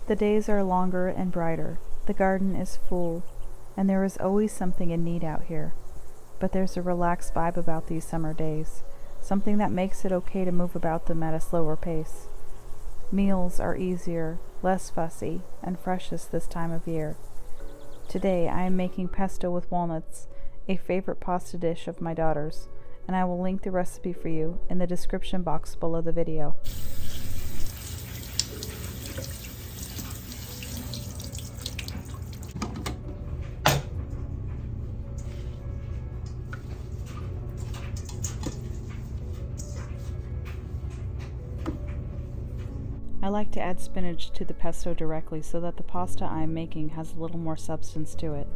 The days are longer and brighter. The garden is full, and there is always something in need out here. But there's a relaxed vibe about these summer days, something that makes it okay to move about them at a slower pace. Meals are easier, less fussy, and freshest this time of year. Today I am making pesto with walnuts, a favorite pasta dish of my daughter's, and I will link the recipe for you in the description box below the video. I like to add spinach to the pesto directly so that the pasta I am making has a little more substance to it.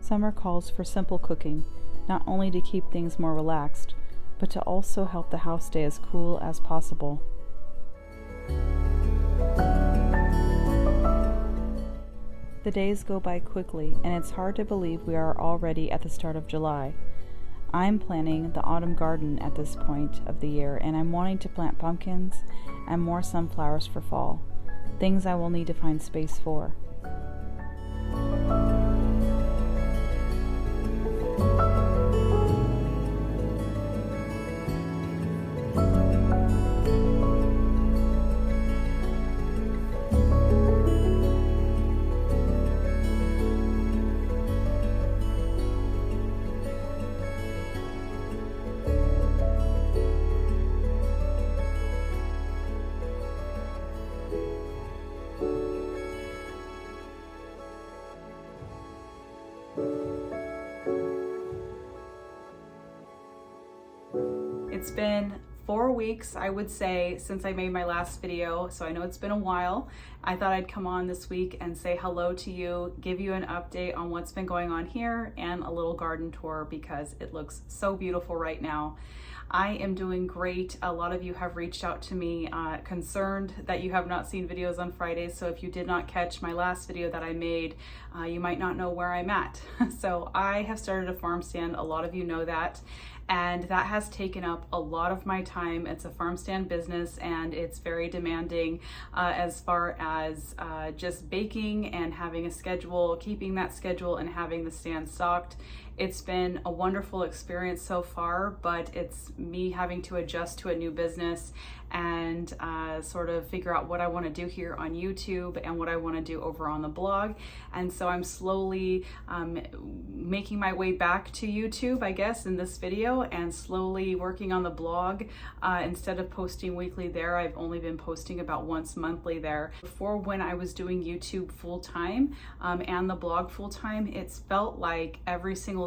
Summer calls for simple cooking, not only to keep things more relaxed, but to also help the house stay as cool as possible. The days go by quickly, and it's hard to believe we are already at the start of July. I'm planning the autumn garden at this point of the year, and I'm wanting to plant pumpkins and more sunflowers for fall, things I will need to find space for. It's been 4 weeks, I would say, since I made my last video, so I know it's been a while. I thought I'd come on this week and say hello to you, give you an update on what's been going on here, and a little garden tour because it looks so beautiful right now. I am doing great. A lot of you have reached out to me concerned that you have not seen videos on Fridays, so if you did not catch my last video that I made, you might not know where I'm at. So I have started a farm stand, a lot of you know that, and that has taken up a lot of my time. It's a farm stand business and it's very demanding as far as just baking and having a schedule, keeping that schedule and having the stand stocked. It's been a wonderful experience so far, but it's me having to adjust to a new business and sort of figure out what I want to do here on YouTube and what I want to do over on the blog. And so I'm slowly making my way back to YouTube, I guess, in this video, and slowly working on the blog. Instead of posting weekly there, I've only been posting about once monthly there. Before, when I was doing YouTube full-time and the blog full-time, it's felt like every single day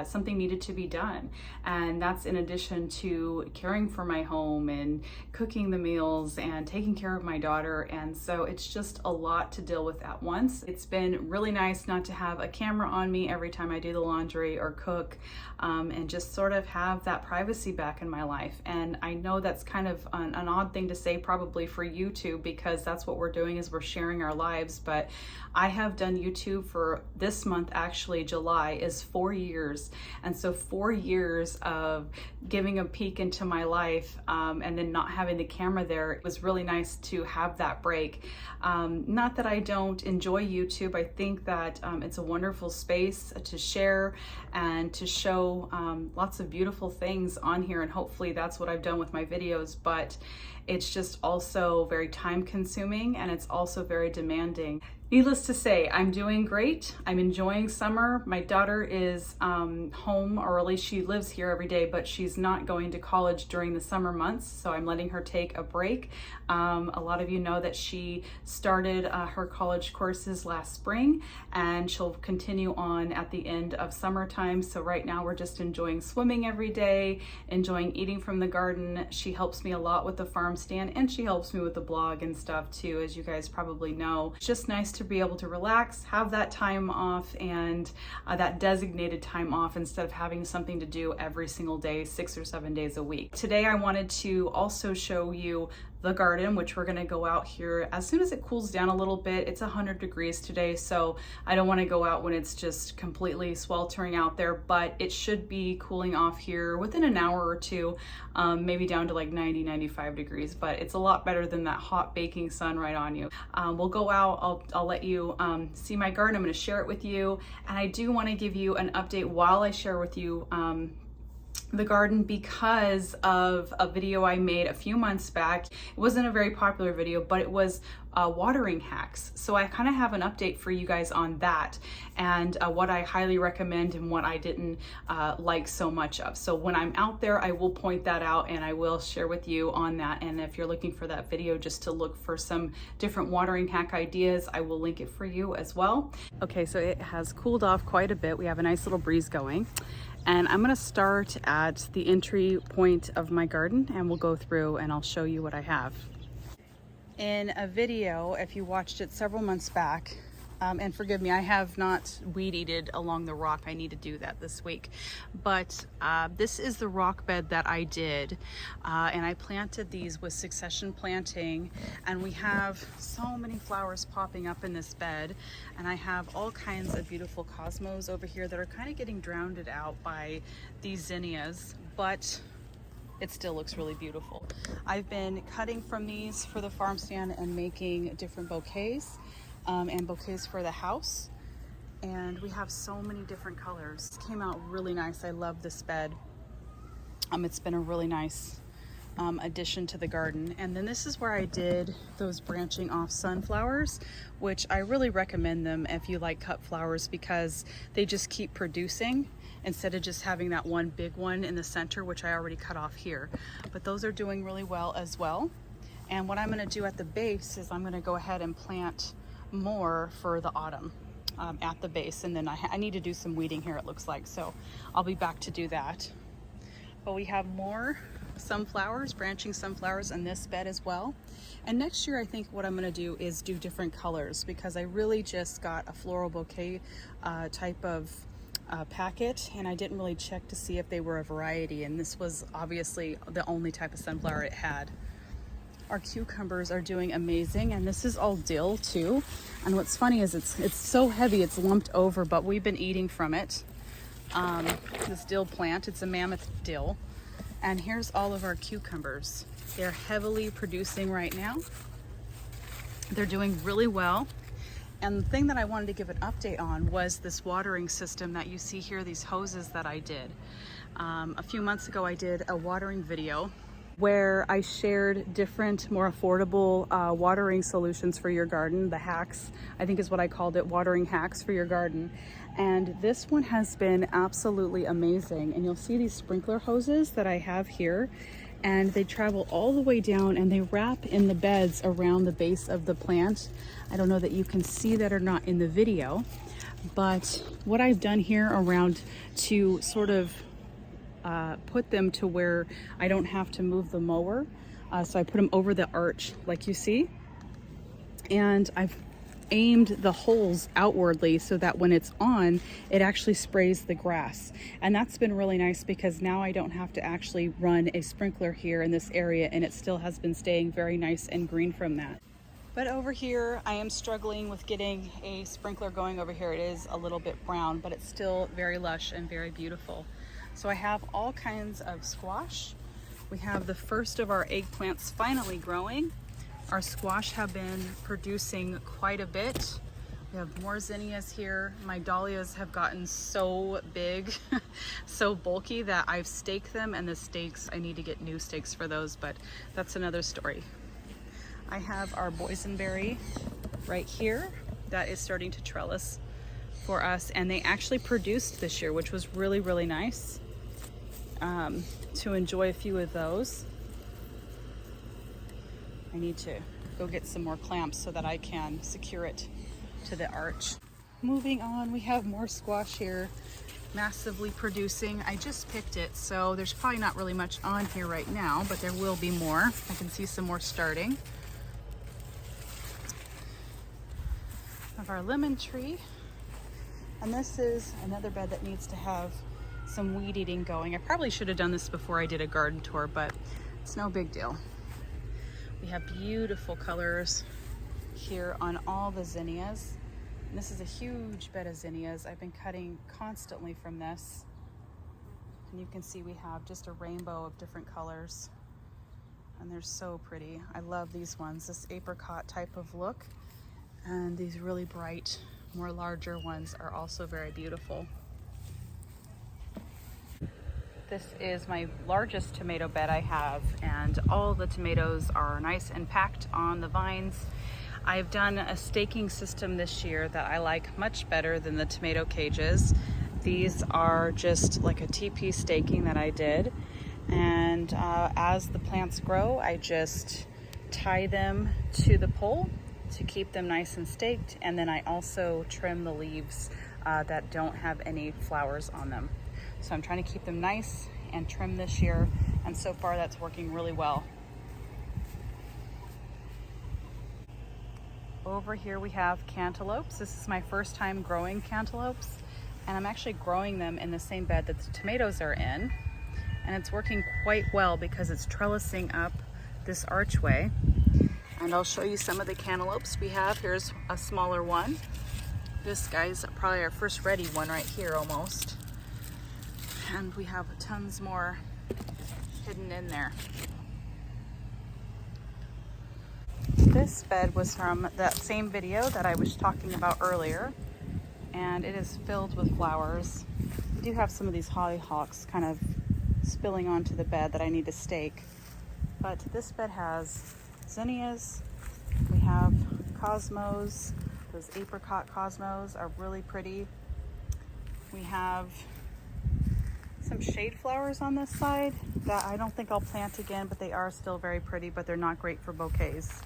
something needed to be done. And that's in addition to caring for my home and cooking the meals and taking care of my daughter, and so it's just a lot to deal with at once. It's been really nice not to have a camera on me every time I do the laundry or cook, and just sort of have that privacy back in my life. And I know that's kind of an odd thing to say probably for YouTube, because that's what we're doing, is we're sharing our lives, but I have done YouTube for this month, actually July is 4 years, and so 4 years of giving a peek into my life and then not having the camera there. It was really nice to have that break. Not that I don't enjoy YouTube. I think that it's a wonderful space to share and to show lots of beautiful things on here, and hopefully that's what I've done with my videos, but it's just also very time consuming and it's also very demanding. Needless to say, I'm doing great. I'm enjoying summer. My daughter is home, or at least she lives here every day, but she's not going to college during the summer months, so I'm letting her take a break. A lot of you know that she started her college courses last spring, and she'll continue on at the end of summertime. So right now we're just enjoying swimming every day, enjoying eating from the garden. She helps me a lot with the farm stand, and she helps me with the blog and stuff too, as you guys probably know. It's just nice to be able to relax, have that time off, and that designated time off, instead of having something to do every single day, 6 or 7 days a week. Today I wanted to also show you the garden, which we're gonna go out here as soon as it cools down a little bit. It's 100 degrees today, so I don't wanna go out when it's just completely sweltering out there, but it should be cooling off here within an hour or two, maybe down to like 90, 95 degrees, but it's a lot better than that hot baking sun right on you. We'll go out, I'll let you see my garden. I'm gonna share it with you, and I do wanna give you an update while I share with you the garden because of a video I made a few months back. It wasn't a very popular video, but it was watering hacks. So I kind of have an update for you guys on that, and what I highly recommend and what I didn't like so much of. So when I'm out there, I will point that out and I will share with you on that. And if you're looking for that video just to look for some different watering hack ideas, I will link it for you as well. Okay, so it has cooled off quite a bit. We have a nice little breeze going. And I'm gonna start at the entry point of my garden, and we'll go through and I'll show you what I have. In a video, if you watched it several months back, and forgive me, I have not weed-eated along the rock. I need to do that this week. But this is the rock bed that I did. And I planted these with succession planting. And we have so many flowers popping up in this bed. And I have all kinds of beautiful cosmos over here that are kind of getting drowned out by these zinnias. But it still looks really beautiful. I've been cutting from these for the farm stand and making different bouquets. And bouquets for the house, and we have so many different colors. It came out really nice. I love this bed. It's been a really nice addition to the garden. And then this is where I did those branching off sunflowers, which I really recommend them if you like cut flowers, because they just keep producing instead of just having that one big one in the center, which I already cut off here. But those are doing really well as well. And what I'm going to do at the base is I'm going to go ahead and plant more for the autumn at the base, and then I need to do some weeding here, it looks like, so I'll be back to do that. But we have more sunflowers, branching sunflowers in this bed as well. And next year I think what I'm going to do is do different colors, because I really just got a floral bouquet type of packet, and I didn't really check to see if they were a variety, and this was obviously the only type of sunflower it had. Our cucumbers are doing amazing, and this is all dill too. And what's funny is it's so heavy, it's lumped over, but we've been eating from it. This dill plant, it's a mammoth dill. And here's all of our cucumbers. They're heavily producing right now. They're doing really well. And the thing that I wanted to give an update on was this watering system that you see here, these hoses that I did. A few months ago I did a watering video where I shared different, more affordable watering solutions for your garden. The hacks, I think is what I called it, watering hacks for your garden. And this one has been absolutely amazing. And you'll see these sprinkler hoses that I have here, and they travel all the way down and they wrap in the beds around the base of the plant. I don't know that you can see that or not in the video, but what I've done here around to sort of put them to where I don't have to move the mower. So I put them over the arch like you see. And I've aimed the holes outwardly so that when it's on, it actually sprays the grass. And that's been really nice, because now I don't have to actually run a sprinkler here in this area, and it still has been staying very nice and green from that. But over here, I am struggling with getting a sprinkler going over here. It is a little bit brown, but it's still very lush and very beautiful. So I have all kinds of squash. We have the first of our eggplants finally growing. Our squash have been producing quite a bit. We have more zinnias here. My dahlias have gotten so big, so bulky that I've staked them, and the stakes, I need to get new stakes for those, but that's another story. I have our boysenberry right here that is starting to trellis for us, and they actually produced this year, which was really, really nice. To enjoy a few of those. I need to go get some more clamps so that I can secure it to the arch. Moving on, we have more squash here, massively producing. I just picked it, so there's probably not really much on here right now, but there will be more. I can see some more starting. Of our lemon tree. And this is another bed that needs to have some weed eating going. I probably should have done this before I did a garden tour, but it's no big deal. We have beautiful colors here on all the zinnias. And this is a huge bed of zinnias. I've been cutting constantly from this. And you can see we have just a rainbow of different colors. And they're so pretty. I love these ones, this apricot type of look. And these really bright, more larger ones are also very beautiful. This is my largest tomato bed I have, and all the tomatoes are nice and packed on the vines. I've done a staking system this year that I like much better than the tomato cages. These are just like a TP staking that I did. And as the plants grow, I just tie them to the pole to keep them nice and staked. And then I also trim the leaves that don't have any flowers on them. So I'm trying to keep them nice and trim this year. And so far that's working really well. Over here we have cantaloupes. This is my first time growing cantaloupes. And I'm actually growing them in the same bed that the tomatoes are in. And it's working quite well because it's trellising up this archway. And I'll show you some of the cantaloupes we have. Here's a smaller one. This guy's probably our first ready one right here almost. And we have tons more hidden in there. This bed was from that same video that I was talking about earlier, and it is filled with flowers. We do have some of these hollyhocks kind of spilling onto the bed that I need to stake, but this bed has zinnias, we have cosmos. Those apricot cosmos are really pretty. We have some shade flowers on this side that I don't think I'll plant again, but they are still very pretty, but they're not great for bouquets.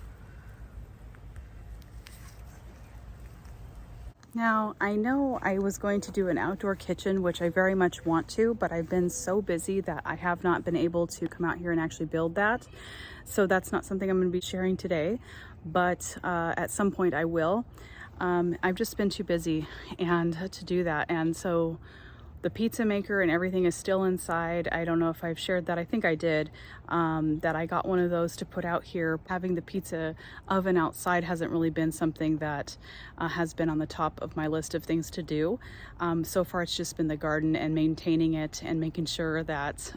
Now, I know I was going to do an outdoor kitchen, which I very much want to, but I've been so busy that I have not been able to come out here and actually build that. So that's not something I'm going to be sharing today, but at some point I will. I've just been too busy to do that. And so the pizza maker and everything is still inside. I don't know if I've shared that. I think I did, that I got one of those to put out here. Having the pizza oven outside hasn't really been something that has been on the top of my list of things to do. So far it's just been the garden and maintaining it and making sure that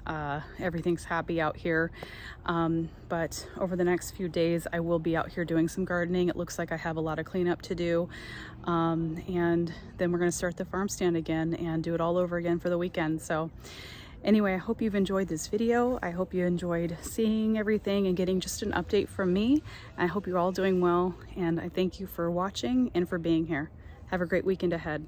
everything's happy out here. But over the next few days I will be out here doing some gardening. It looks like I have a lot of cleanup to do. And then we're going to start the farm stand again and do it all over again for the weekend. So anyway, I hope you've enjoyed this video. I hope you enjoyed seeing everything and getting just an update from me. I hope you're all doing well, and I thank you for watching and for being here. Have a great weekend ahead.